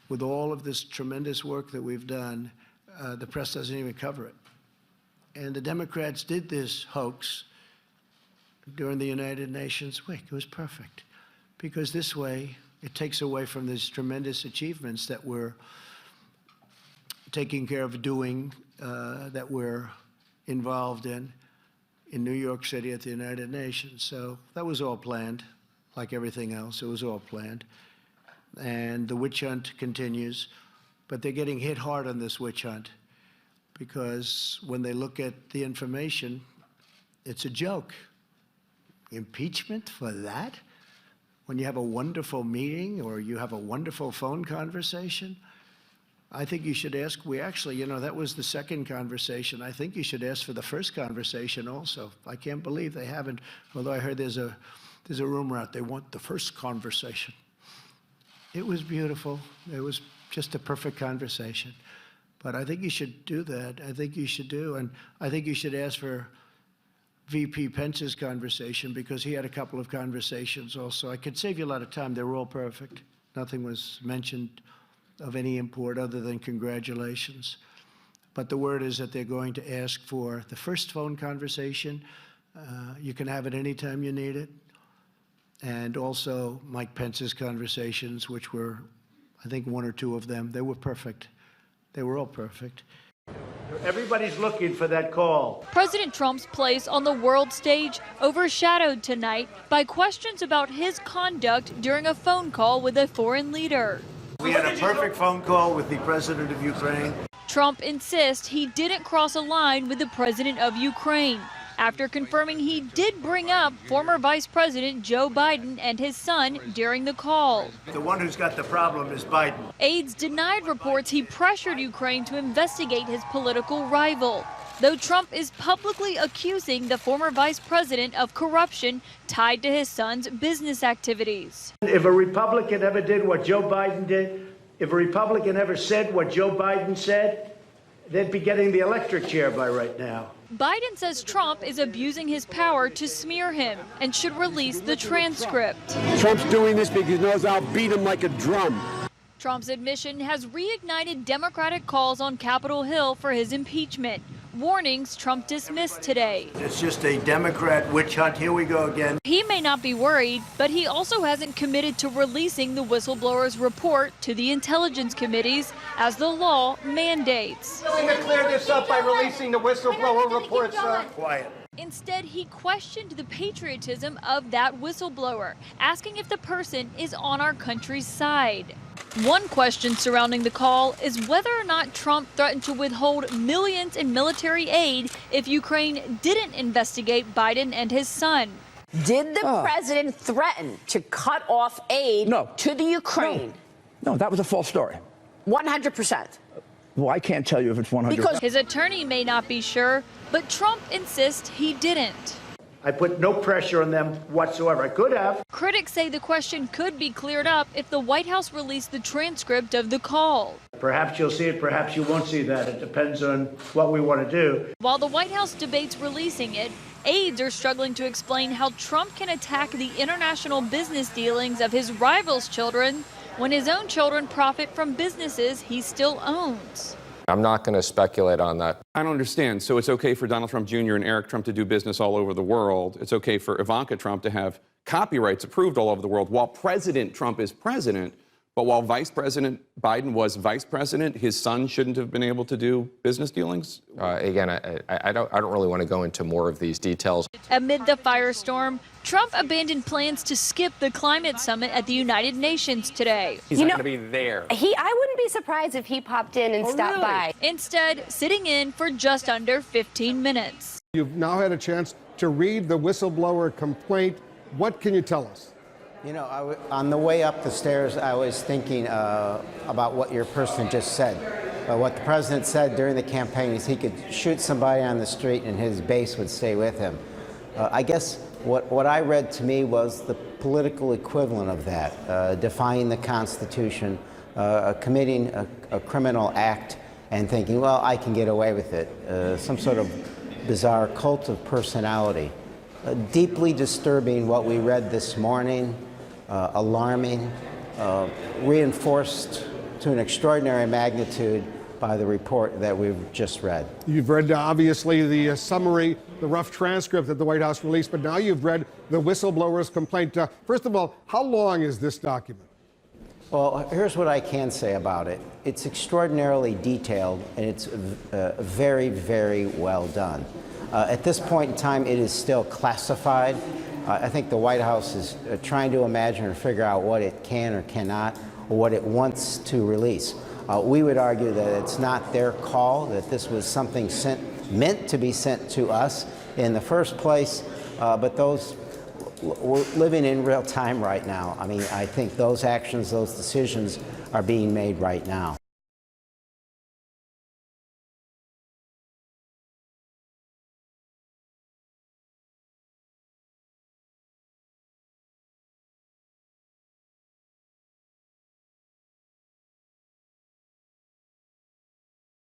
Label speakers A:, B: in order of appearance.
A: with all of this tremendous work that we've done, the press doesn't even cover it. And the Democrats did this hoax during the United Nations week. It was perfect, because this way it takes away from these tremendous achievements that we're taking care of doing, that we're involved in New York City at the United Nations. So that was all planned, like everything else. It was all planned. And the witch hunt continues, but they're getting hit hard on this witch hunt, because when they look at the information, it's a joke. Impeachment for that? When you have a wonderful meeting or you have a wonderful phone conversation? I think you should ask. We actually, that was the second conversation. I think you should ask for the first conversation also. I can't believe they haven't, although I heard there's a rumor out, they want the first conversation. It was beautiful. It was just a perfect conversation. But I think you should do that. I think you should do, and I think you should ask for VP Pence's conversation, because he had a couple of conversations also. I could save you a lot of time. They were all perfect. Nothing was mentioned of any import other than congratulations. But the word is that they're going to ask for the first phone conversation. You can have it anytime you need it. And also Mike Pence's conversations, which were, I think, one or two of them. They were perfect. They were all perfect. Everybody's looking for that call.
B: President Trump's place on the world stage overshadowed tonight by questions about his conduct during a phone call with a foreign leader.
A: We had a perfect phone call with the president of Ukraine.
B: Trump insists he didn't cross a line with the president of Ukraine, after confirming he did bring up former Vice President Joe Biden and his son during the call.
A: The one who's got the problem is Biden.
B: Aides denied reports he pressured Ukraine to investigate his political rival, though Trump is publicly accusing the former vice president of corruption tied to his son's business activities.
A: If a Republican ever did what Joe Biden did, if a Republican ever said what Joe Biden said, they'd be getting the electric chair by right now.
B: Biden says Trump is abusing his power to smear him and should release the transcript.
C: Trump's doing this because he knows I'll beat him like a drum.
B: Trump's admission has reignited Democratic calls on Capitol Hill for his impeachment. Warnings Trump dismissed today.
A: It's just a Democrat witch hunt. Here we go again.
B: He may not be worried, but he also hasn't committed to releasing the whistleblower's report to the intelligence committees as the law mandates.
D: Willing to clear this up by releasing the whistleblower report, sir?
A: Quiet.
B: Instead, he questioned the patriotism of that whistleblower, asking if the person is on our country's side. One question surrounding the call is whether or not Trump threatened to withhold millions in military aid if Ukraine didn't investigate Biden and his son.
E: Did the president threaten to cut off aid to the Ukraine?
C: No, that was a false story.
E: 100%.
C: Well, I can't tell you if it's 100%.
B: Because his attorney may not be sure, but Trump insists he didn't.
A: I put no pressure on them whatsoever. I could have.
B: Critics say the question could be cleared up if the White House released the transcript of the call.
A: Perhaps you'll see it, perhaps you won't see that. It depends on what we want to do.
B: While the White House debates releasing it, aides are struggling to explain how Trump can attack the international business dealings of his rivals' children when his own children profit from businesses he still owns.
F: I'm not going to speculate on that.
G: I don't understand. So it's okay for Donald Trump Jr. and Eric Trump to do business all over the world. It's okay for Ivanka Trump to have copyrights approved all over the world while President Trump is president. But while Vice President Biden was vice president, his son shouldn't have been able to do business dealings?
F: Again, I don't really want to go into more of these details.
B: Amid the firestorm, Trump abandoned plans to skip the climate summit at the United Nations today.
G: He's not going to be there.
E: I wouldn't be surprised if he popped in and stopped by.
B: Instead, sitting in for just under 15 minutes.
D: You've now had a chance to read the whistleblower complaint. What can you tell us?
H: You know, on the way up the stairs, I was thinking about what your person just said. What the president said during the campaign is he could shoot somebody on the street and his base would stay with him. I guess what I read to me was the political equivalent of that, defying the Constitution, committing a criminal act and thinking, well, I can get away with it. Some sort of bizarre cult of personality. Deeply disturbing what we read this morning, alarming, reinforced to to an extraordinary magnitude by the report that we've just read.
D: You've read, obviously, the summary, the rough transcript that the White House released, but now you've read the whistleblower's complaint. First of all, how long is this document?
H: Well, here's what I can say about it. It's extraordinarily detailed, and it's very, very well done. At this point in time, it is still classified. I think the White House is trying to imagine or figure out what it can or cannot, or what it wants to release. We would argue that it's not their call, that this was something meant to be sent to us in the first place, but we're living in real time right now. I mean, I think those actions, those decisions are being made right now.